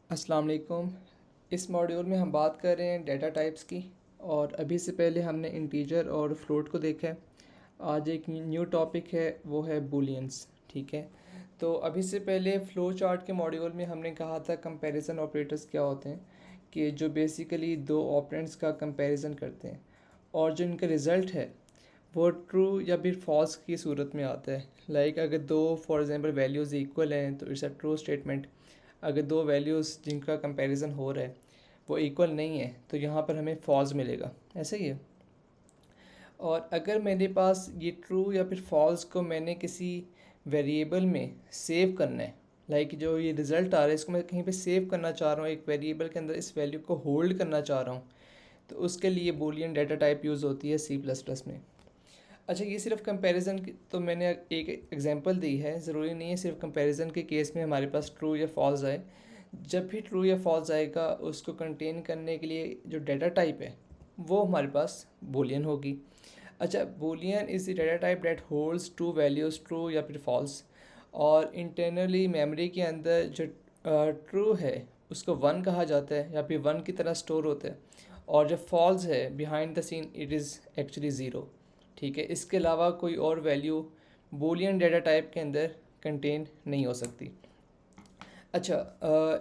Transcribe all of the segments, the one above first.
अस्सलाम वालेकुम। इस मॉड्यूल में हम बात कर रहे हैं डेटा टाइप्स की। और अभी से पहले हमने इंटीजर और फ्लोट को देखा है। आज एक न्यू टॉपिक है, वो है बूलियंस। ठीक है, तो अभी से पहले फ़्लो चार्ट के मॉड्यूल में हमने कहा था कंपैरिजन ऑपरेटर्स क्या होते हैं, कि जो बेसिकली दो ऑपरेंड्स का कंपैरिजन करते हैं और जो इनका रिज़ल्ट है वो ट्रू या फिर फॉल्स की सूरत में आता है। अगर दो फॉर एग्जांपल वैल्यूज़ इक्वल हैं तो इट्स अ ट्रू स्टेटमेंट। अगर दो वैल्यूज़ जिनका कंपैरिजन हो रहा है वो इक्वल नहीं है तो यहाँ पर हमें फॉल्स मिलेगा। ऐसा ही है। और अगर मेरे पास ये ट्रू या फिर फॉल्स को मैंने किसी वेरिएबल में सेव करना है, जो ये रिज़ल्ट आ रहा है इसको मैं कहीं पे सेव करना चाह रहा हूँ, एक वेरिएबल के अंदर इस वैल्यू को होल्ड करना चाह रहा हूँ, तो उसके लिए बूलियन डेटा टाइप यूज़ होती है सी प्लस प्लस में। अच्छा, ये सिर्फ कंपैरिजन की तो मैंने एक एग्जांपल दी है, ज़रूरी नहीं है सिर्फ कंपैरिजन के केस में हमारे पास ट्रू या फॉल्स आए। जब भी ट्रू या फॉल्स आएगा उसको कंटेन करने के लिए जो डेटा टाइप है वो हमारे पास बूलियन होगी। अच्छा, Boolean is the data type that holds two values true या फिर फॉल्स। और इंटरनली मेमोरी के अंदर जो ट्रू है उसको वन कहा जाता है या फिर वन की तरह स्टोर होता है, और जो फॉल्स है behind the seen it is actually zero. ठीक है, इसके अलावा कोई और वैल्यू बूलियन डेटा टाइप के अंदर कंटेन नहीं हो सकती। अच्छा,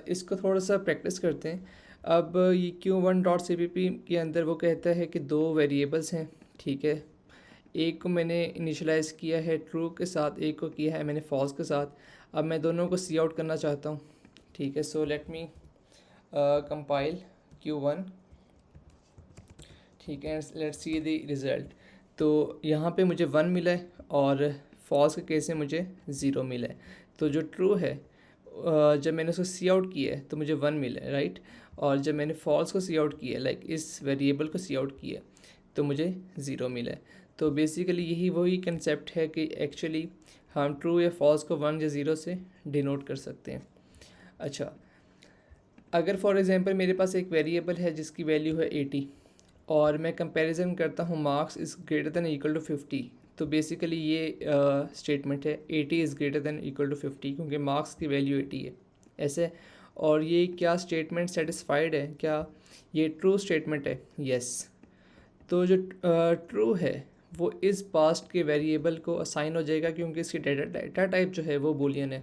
इसको थोड़ा सा प्रैक्टिस करते हैं। अब ये Q1.cpp के अंदर वो कहता है कि दो वेरिएबल्स हैं। ठीक है, एक को मैंने इनिशलाइज़ किया है ट्रू के साथ, एक को किया है मैंने फॉल्स के साथ। अब मैं दोनों को सी आउट करना चाहता हूँ। ठीक है, so let me compile Q1। ठीक है, लेट्स सी द रिज़ल्ट। तो यहाँ पे मुझे वन मिला है और फॉल्स के केस में मुझे ज़ीरो मिला है। तो जो ट्रू है जब मैंने उसको सी आउट किया है तो मुझे वन मिला है, राइट। और जब मैंने फॉल्स को सी आउट किया है, इस वेरिएबल को सी आउट किया है, तो मुझे ज़ीरो मिला है। तो बेसिकली यही वही कंसेप्ट है कि एक्चुअली हम ट्रू या फॉल्स को वन या ज़ीरो से डिनोट कर सकते हैं। अच्छा, अगर फॉर एग्ज़ाम्पल मेरे पास एक वेरिएबल है जिसकी वैल्यू है 80 और मैं कंपैरिजन करता हूँ marks is greater than equal to 50, तो बेसिकली ये स्टेटमेंट है 80 is greater than equal to 50, क्योंकि मार्क्स की वैल्यू 80 है। ऐसे, और ये क्या स्टेटमेंट सेटिस्फाइड है, क्या ये ट्रू स्टेटमेंट है? यस। तो जो ट्रू है वो इस पास्ट के वेरिएबल को असाइन हो जाएगा क्योंकि इसकी डेटा टाइप जो है वो बूलियन है।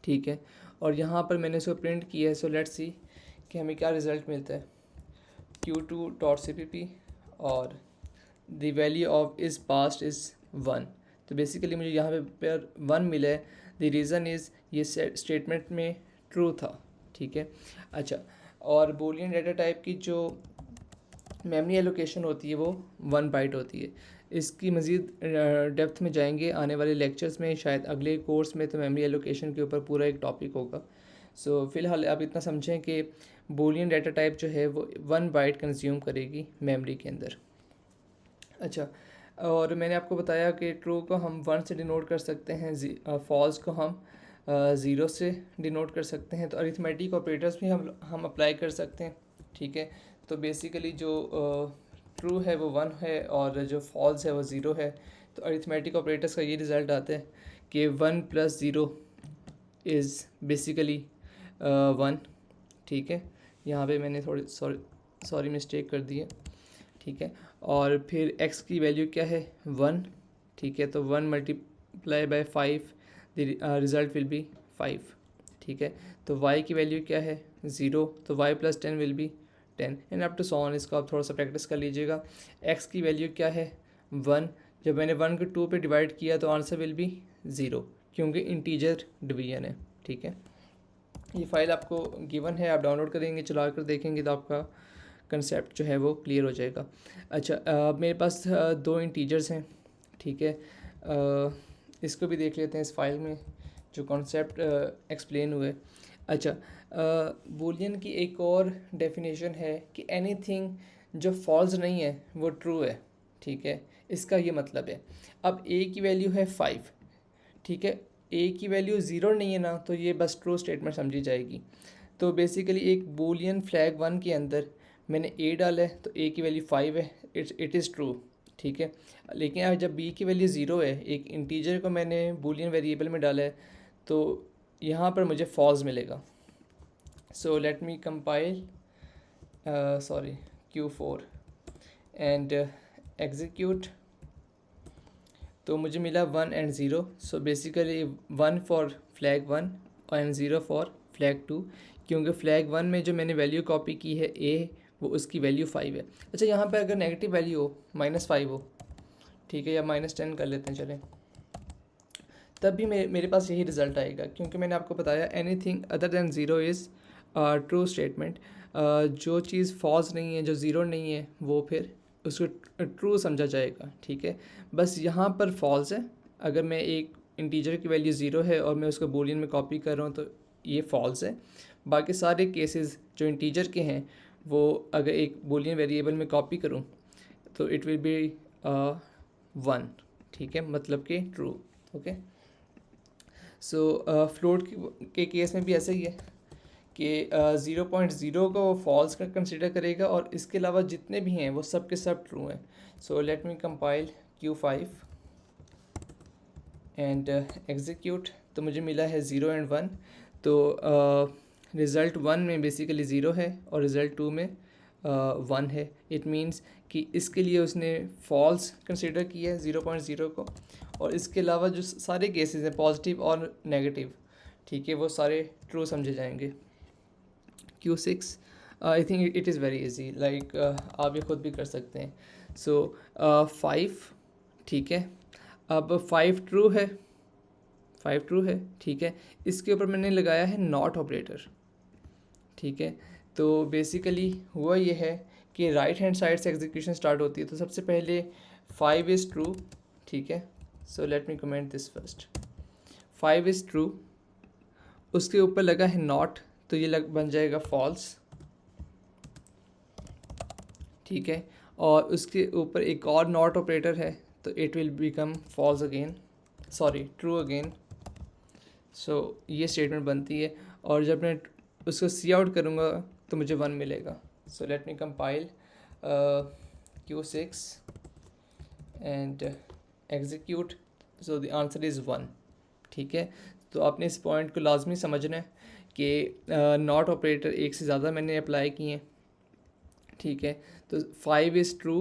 ठीक है, और यहाँ पर मैंने इसको प्रिंट किया है। सो लेट्स सी कि हमें क्या रिज़ल्ट मिलता है। Q2.cpp और the value of is past is one. तो बेसिकली मुझे यहाँ पे पर वन मिला है। द रीज़न इज़ ये स्टेटमेंट में ट्रू था। ठीक है। अच्छा, और बूलियन डेटा टाइप की जो मेमोरी एलोकेशन होती है वो 1 बाइट होती है। इसकी मज़ीद डेप्थ में जाएंगे आने वाले लेक्चर्स में, शायद अगले कोर्स में, तो मेमोरी एलोकेशन के ऊपर पूरा एक टॉपिक होगा। सो फ़िलहाल आप इतना समझें कि बूलियन डाटा टाइप जो है वो 1 बाइट कंज्यूम करेगी मेमोरी के अंदर। अच्छा, और मैंने आपको बताया कि ट्रू को हम वन से डिनोट कर सकते हैं, फॉल्स को हम ज़ीरो से डिनोट कर सकते हैं। तो अरिथमेटिक ऑपरेटर्स भी हम अप्लाई कर सकते हैं। ठीक है, तो बेसिकली जो ट्रू है वो वन है और जो फॉल्स है वो ज़ीरो है। तो अरिथमेटिक ऑपरेटर्स का ये रिज़ल्ट आता है कि one plus zero is basically one. ठीक है, यहाँ पे मैंने थोड़ी सॉरी मिस्टेक कर दी है। ठीक है, और फिर x की वैल्यू क्या है? वन। ठीक है, तो one multiply by 5, the result will be 5। ठीक है, तो y की वैल्यू क्या है? ज़ीरो, तो y plus 10 will be 10 and up to so on. इसको आप थोड़ा सा प्रैक्टिस कर लीजिएगा। x की वैल्यू क्या है? वन। जब मैंने वन को टू पे डिवाइड किया तो आंसर विल बी ज़ीरो, क्योंकि इंटीजर डिवीजन है। ठीक है, ये फ़ाइल आपको गिवन है, आप डाउनलोड करेंगे, चला कर देखेंगे तो आपका कंसेप्ट जो है वो क्लियर हो जाएगा। अच्छा, मेरे पास दो इंटीजर्स हैं। ठीक है, इसको भी देख लेते हैं इस फाइल में जो कॉन्सेप्ट एक्सप्लेन हुए। अच्छा, बूलियन की एक और डेफिनेशन है कि एनीथिंग जो फॉल्स नहीं है वो ट्रू है। ठीक है, इसका ये मतलब है, अब ए की वैल्यू है 5। ठीक है, ए की वैल्यू ज़ीरो नहीं है ना, तो ये बस ट्रू स्टेटमेंट समझी जाएगी। तो बेसिकली एक बूलियन फ्लैग वन के अंदर मैंने ए डाला है तो ए की वैल्यू 5 है, इट इज़ ट्रू। ठीक है, लेकिन अब जब बी की वैल्यू ज़ीरो है, एक इंटीजर को मैंने बूलियन वेरिएबल में डाला है, तो यहाँ पर मुझे फॉल्स मिलेगा। So let me compile, sorry, Q4 and execute. तो मुझे मिला 1 and 0. So basically 1 for flag 1 and 0 for flag 2, क्योंकि फ्लैग 1 में जो मैंने वैल्यू कॉपी की है ए, वो उसकी वैल्यू 5 है. अच्छा, यहाँ पे अगर नेगेटिव वैल्यू हो, -5 हो, ठीक है, या -10 कर लेते हैं चलें, तब भी मेरे पास यही रिज़ल्ट आएगा, क्योंकि मैंने आपको बताया anything other than zero is true statement. जो चीज़ फॉल्स नहीं है, जो ज़ीरो नहीं है, वो फिर उसको ट्रू समझा जाएगा. ठीक है, बस यहाँ पर फॉल्स है. अगर मैं एक इंटीजर की वैल्यू ज़ीरो है और मैं उसको बूलियन में कॉपी कर रहा हूँ तो ये फॉल्स है. बाकी सारे केसेस जो इंटीजर के हैं, वो अगर एक बूलियन वेरिएबल में कॉपी करूँ तो इट विल बी 1. ठीक है, मतलब कि ट्रू. ओके, सो फ्लोट के केस में भी ऐसा ही है कि 0.0 को वो फॉल्स का कंसिडर करेगा और इसके अलावा जितने भी हैं वो सब के सब ट्रू हैं. So let me compile Q5 and execute. तो मुझे मिला है 0 and 1. तो रिज़ल्ट 1 में बेसिकली 0 है और रिज़ल्ट 2 में 1 है. इट मीन्स कि इसके लिए उसने फॉल्स कंसिडर किया है 0.0 को, और इसके अलावा जो सारे केसेस हैं पॉजिटिव और नेगेटिव, ठीक है, वो सारे ट्रू समझे जाएंगे. Q6, I think it is very easy, like आप ये खुद भी कर सकते हैं. सो 5, ठीक है, अब 5 ट्रू है, 5 ट्रू है. ठीक है, इसके ऊपर मैंने लगाया है नॉट ऑपरेटर. ठीक है, तो बेसिकली हुआ ये है कि राइट हैंड साइड से एग्जीक्यूशन स्टार्ट होती है. तो सबसे पहले 5 इज़ ट्रू. ठीक है, so let me comment this first. 5 is true, उसके ऊपर लगा है नॉट, तो ये बन जाएगा फॉल्स. ठीक है, और उसके ऊपर एक और नॉट ऑपरेटर है, तो it will become false again, sorry true again. So ये स्टेटमेंट बनती है, और जब मैं उसको सी आउट करूँगा तो मुझे 1 मिलेगा. So let me compile Q6 and execute. So the answer is 1. ठीक है, तो आपने इस पॉइंट को लाजमी समझना है कि नॉट ऑपरेटर एक से ज़्यादा मैंने अप्लाई किए हैं. ठीक है, तो 5 is true,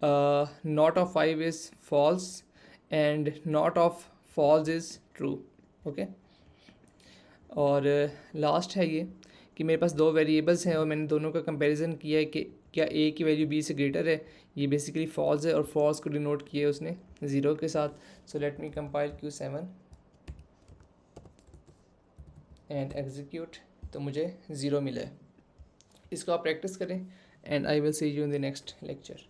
not of 5 is false and not of false is true. Okay, और लास्ट है ये कि मेरे पास दो वेरिएबल्स हैं और मैंने दोनों का कंपैरिजन किया है कि क्या ए की वैल्यू बी से ग्रेटर है. ये बेसिकली फॉल्स है और फॉल्स को डिनोट किया है उसने 0 के साथ. So let me compile Q7 and execute. तो मुझे 0 मिला है. इसको आप प्रैक्टिस करें, and I will see you in the next lecture.